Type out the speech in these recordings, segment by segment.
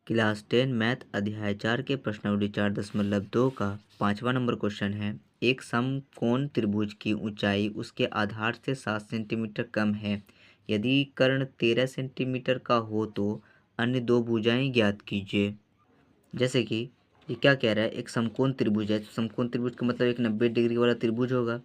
Class 10 math अध्याय 4 के प्रश्नावली 4.2 का 5वां नंबर क्वेश्चन है। एक समकोण त्रिभुज की ऊंचाई उसके आधार से 7 सेंटीमीटर कम है। यदि कर्ण 13 सेंटीमीटर का हो तो अन्य दो भुजाएं ज्ञात कीजिए। जैसे कि ये क्या कह रहा है, एक समकोण त्रिभुज है। तो समकोण त्रिभुज का मतलब एक 90 डिग्री वाला त्रिभुज होगा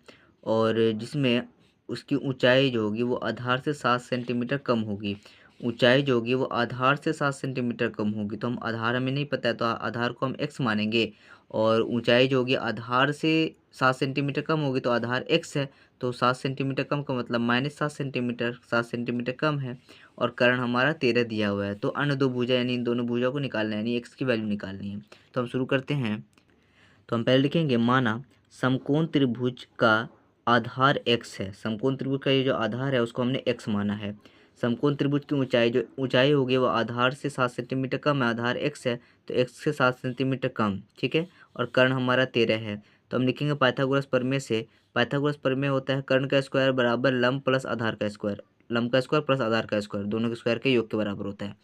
और जिसमें उसकी ऊंचाई जो होगी वो आधार से 7 सेंटीमीटर कम होगी। ऊंचाई जो होगी वो आधार से 7 सेंटीमीटर कम होगी। तो हम आधार हमें नहीं पता है तो आधार को हम x मानेंगे और ऊंचाई जो होगी आधार से 7 सेंटीमीटर कम होगी तो आधार x है। तो 7 सेंटीमीटर कम का मतलब -7 सेंटीमीटर, 7 सेंटीमीटर कम है और कर्ण हमारा 13 दिया हुआ है। तो अन्य दो भुजा यानी इन दोनों भुजा को निकालना है, यानी x की वैल्यू निकालनी है। तो हम शुरू करते हैं। तो हम पहले लिखेंगे माना समकोण त्रिभुज का आधार x है। समकोण त्रिभुज का ये जो आधार है उसको हमने x माना है। समकोण त्रिभुज की ऊंचाई जो ऊंचाई होगी वो आधार से 7 सेंटीमीटर कम है, आधार x है तो x से 7 सेंटीमीटर कम, ठीक है। और कर्ण हमारा 13 है। तो हम लिखेंगे पाइथागोरस प्रमेय से। पाइथागोरस प्रमेय होता है कर्ण का स्क्वायर बराबर लंब प्लस आधार का स्क्वायर, लंब का स्क्वायर प्लस आधार का स्क्वायर, दोनों के स्क्वायर के योग के बराबर होता है।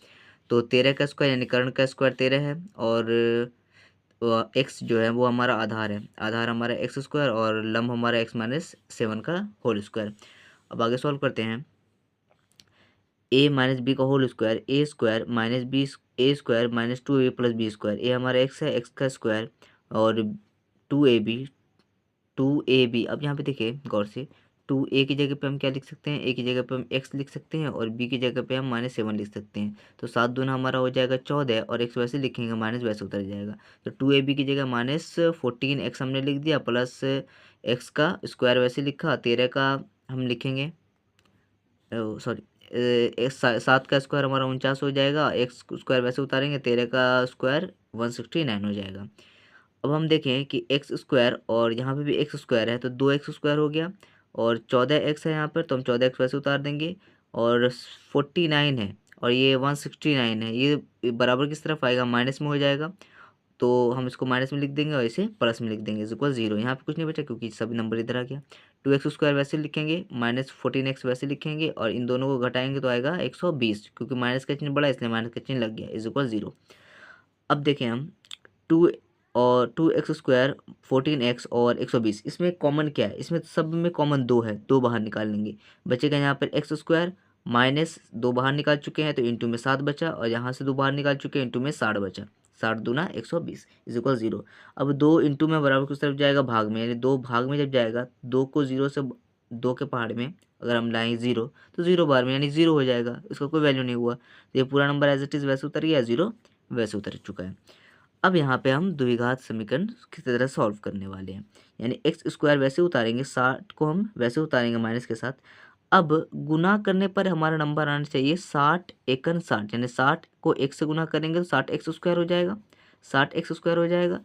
तो 13 का स्क्वायर यानी कर्ण का स्क्वायर 13 है और एक्स जो है वो हमारा आधार है, आधार हमारा एक्स स्क्वायर और लंब हमारा x-7 का होल स्क्वायर। अब आगे सॉल्व करते हैं। a माइनस बी का whole square, A square minus B, A square minus 2ab plus B square. A हमारा x है, x का स्क्वायर और 2ab, 2ab। अब यहाँ पे देखिए गौर से, 2a की जगह पे हम क्या लिख सकते हैं, a की जगह पे हम x लिख सकते हैं और b की जगह पे हम -7 लिख सकते हैं। तो 7 दूना हमारा हो जाएगा 14 और x वैसे लिखेंगे माइनस वैसे उतर जाएगा। तो 2ab की जगह -14x हमने लिख दिया प्लस x का स्क्वायर वैसे लिखा, 13 का हम लिखेंगे, सॉरी 7 का स्क्वायर हमारा 49 हो जाएगा, एक्स स्क्वायर वैसे उतारेंगे, 13 का स्क्वायर 169 हो जाएगा। अब हम देखें कि एक्स स्क्वायर और यहाँ पे भी एक्स स्क्वायर है तो 2x स्क्वायर हो गया और 14x है यहाँ पर तो हम 14x वैसे उतार देंगे और 49 है और ये 169 है, ये बराबर किस तरफ आएगा, माइनस में हो जाएगा। तो हम इसको माइनस में लिख देंगे और इसे प्लस में लिख देंगे इज इक्वल 0। यहाँ पे कुछ नहीं बचा क्योंकि सभी नंबर इधर आ गया। 2x स्क्वायर वैसे लिखेंगे, -14x वैसे लिखेंगे और इन दोनों को घटाएंगे तो आएगा 120, क्योंकि माइनस का चिन्ह बड़ा इसलिए माइनस का चिन्ह लग गया इज इक्वल 0। अब देखें हम 2 और 2x स्क्वायर, 14x और 120, इसमें कॉमन क्या है, इसमें सब में कॉमन 2 है, 2 बाहर निकाल लेंगे। बचेगा यहाँ पर एक्स स्क्वायर माइनस 2 बाहर निकाल चुके हैं तो इंटू में 7 बचा और यहाँ से 2 बाहर निकाल चुके हैं इंटू में 60 बचा, 60 दूना 120 इज इक्वल 0। अब 2 इंटू में बराबर किस तरफ जाएगा, भाग में, यानी 2 भाग में जब जाएगा 2 को 0 से 2 के पहाड़ में अगर हम लाएँ 0 तो 0 बार में यानी 0 हो जाएगा, इसका कोई वैल्यू नहीं हुआ। तो ये पूरा नंबर एज इट इज़ वैसे उतर गया, 0 वैसे उतर चुका है। अब यहाँ पे हम द्विघात समीकरण किस तरह सॉल्व करने वाले हैं, यानी एक्स स्क्वायर वैसे उतारेंगे, 60 को हम वैसे उतारेंगे माइनस के साथ। अब गुना करने पर हमारा नंबर आना चाहिए 60 एकन 60, यानी 60 को 1 से गुना करेंगे तो 60 एक्स स्क्वायर हो जाएगा, 60 एक्स स्क्वायर हो जाएगा।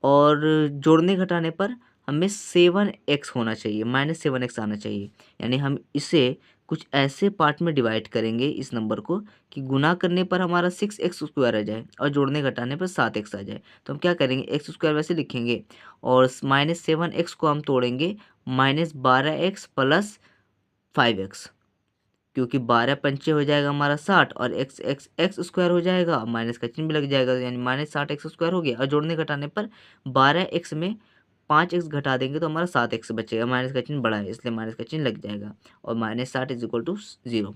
और जोड़ने घटाने पर हमें 7x होना चाहिए, -7x आना चाहिए। यानी हम इसे कुछ ऐसे पार्ट में डिवाइड करेंगे इस नंबर को कि गुना करने पर हमारा 6x स्क्वायर आ जाए और जोड़ने घटाने पर 7x आ जाए। तो हम क्या करेंगे, एक्स स्क्वायर वैसे लिखेंगे और -7x को हम तोड़ेंगे -12x प्लस 5x, क्योंकि 12 पंचे हो जाएगा हमारा 60 और एक्स एक्स एक्स स्क्वायर हो जाएगा, माइनस का चिन्ह भी लग जाएगा यानी -60x स्क्वायर हो गया और जोड़ने घटाने पर 12x में 5x घटा देंगे तो हमारा 7x बचेगा, माइनस का चिन्ह बड़ा है इसलिए माइनस का चिन्ह लग जाएगा और -60 इज इक्वल टू 0।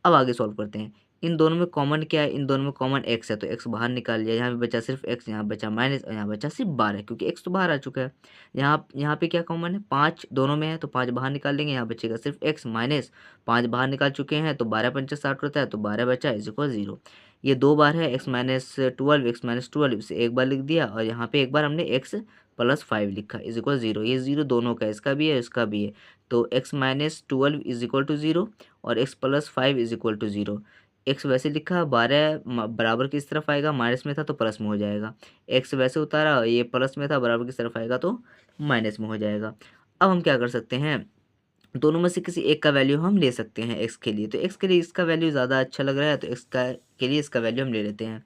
अब आगे सॉल्व करते हैं। इन दोनों में कॉमन क्या है, इन दोनों में कॉमन x है तो x बाहर निकाल लिया, यहाँ पे बचा सिर्फ x, यहाँ बचा माइनस और यहाँ बचा सिर्फ 12 क्योंकि x तो बाहर आ चुका है। यहाँ पे क्या कॉमन है, 5 दोनों में है तो 5 बाहर निकाल लेंगे, यहाँ बचेगा सिर्फ x माइनस 5 बाहर निकाल चुके हैं तो 12 पंचे 60 होता है तो 12 बचा इज इक्वल 0। ये 2 बार है x-12 इसे एक बार लिख दिया और यहाँ पे एक बार हमने x प्लस 5 लिखा इज इक्वल 0। ये 0 दोनों का, इसका भी है इसका भी है, तो x-12 इज इक्वल टू 0 और x plus 5 is equal to 0। X वैसे लिखा, 12 बराबर किस तरफ आएगा, माइनस में था तो प्लस में हो जाएगा। एक्स वैसे उतारा, ये प्लस में था, बराबर किस तरफ आएगा तो माइनस में हो जाएगा। अब हम क्या कर सकते हैं, दोनों में से किसी एक का वैल्यू हम ले सकते हैं एक्स के लिए। तो एक्स के लिए इसका वैल्यू ज़्यादा अच्छा लग रहा है तो एक्स का के लिए इसका वैल्यू हम ले लेते हैं।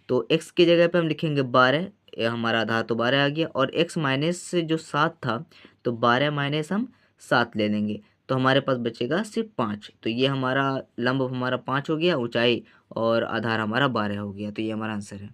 तो एक्स की जगह पे हम लिखेंगे 12, हमारा आधार तो 12 आ गया और एक्स माइनस जो 7 था तो 12 माइनस हम 7 ले लेंगे। तो तो हमारे पास बचेगा सिर्फ 5। तो ये हमारा लंब हमारा 5 हो गया ऊंचाई और आधार हमारा 12 हो गया। तो ये हमारा आंसर है।